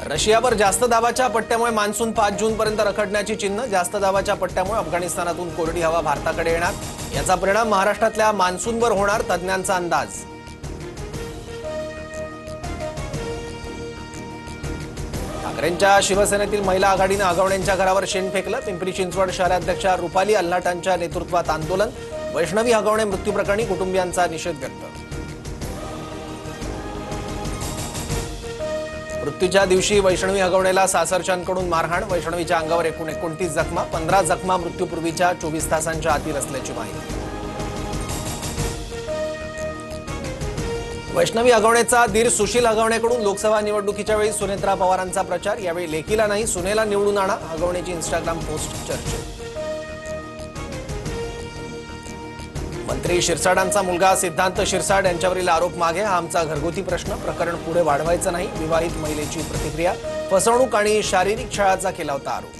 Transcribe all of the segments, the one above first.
रशियावर जास्त दाबाच्या पट्ट्यामुळे मान्सून 5 जून पर्यंत रखडण्याची चिन्ह। जास्त दाबाच्या पट्ट्यामुळे अफगाणिस्तानातून कोरडी हवा भारताकडे येणार, याचा परिणाम महाराष्ट्रातल्या मान्सूनवर होणार, तज्ञांचा अंदाज। ठाकरेंच्या शिवसेनेतील महिला आघाडीने आघावण्यांच्या घरावर शेण फेकलं। पिंपरी चिंचवड शहराध्यक्षा रुपाली अल्हाटांच्या नेतृत्वात आंदोलन। वैष्णवी हगवणे मृत्यू प्रकरणी कुटुंबियांचा निषेध व्यक्त। मृत्यूच्या दिवशी वैष्णवी हगवणेला सासरच्यांकडून मारहाण। वैष्णवीच्या अंगावर एकूण 29 जखमा, 15 जखमा मृत्यूपूर्वीच्या 24 तासांच्या आतील असल्याची माहिती। वैष्णवी हगवणेचा दीर सुशील हगवणेकडून लोकसभा निवडणुकीच्या वेळी सुनेत्रा पवारांचा प्रचार। यावेळी लेकीला नाही सुनेला निवडून आणा, हगवणेची इंस्टाग्राम पोस्ट चर्चेत। मंत्री शिरसाडांचा मुलगा सिद्धांत शिरसाड यांच्यावरील आरोप मागे। हा आमचा घरगुती प्रश्न, प्रकरण पुढे वाढवायचा नाही। विवाहित महिलेची प्रतिक्रिया। फसवणूक आणि शारीरिक छळाचा केला होता आरोप।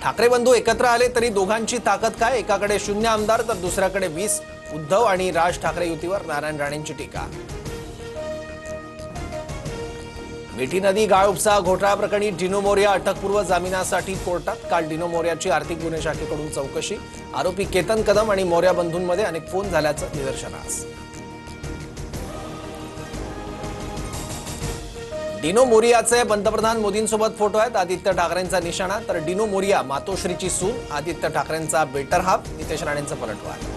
ठाकरे बंधू एकत्र आले तरी दोघांची ताकद काय? एकाकडे 0 आमदार तर दुसऱ्याकडे 20। उद्धव आणि राज ठाकरे युतीवर नारायण राणेंची टीका। मिठी नदी गाळ उपसा घोटाळा प्रकरणी डिनो मोरिया अटकपूर्व जामिनासाठी कोर्टात। काल डिनो मोरियाची आर्थिक गुन्हे शाखेकडून चौकशी। आरोपी केतन कदम आणि मोरिया बंधूंमध्ये अनेक फोन झाल्याचं निदर्शनास। डिनो मोरियाचे पंतप्रधान मोदींसोबत फोटो आहेत। आदित्य ठाकरेंचा निशाणा तर डिनो मोरिया मातोश्रीची सून। आदित्य ठाकरेंचा बेटर हाफ, नितेश राणेंचा पलटवार।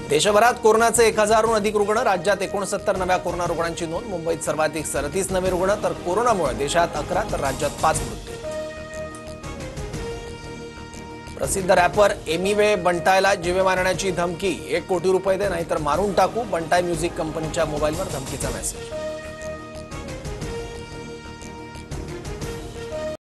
देशभरात कोरोनाचे 1000हून अधिक रुग्ण। राज्यात 69 नव्या कोरोना रुग्णांची नोंद। मुंबईत सर्वाधिक 37 नवे रुग्ण तर कोरोनामुळे देशात 11 तर राज्यात 5 मृत्यू। प्रसिद्ध रॅपर एमिवे बंटायला जीवे मारण्याची धमकी। 1 कोटी रुपये दे नाहीतर मारून टाकू। बंटाय म्युझिक कंपनीच्या मोबाईलवर धमकीचा मेसेज।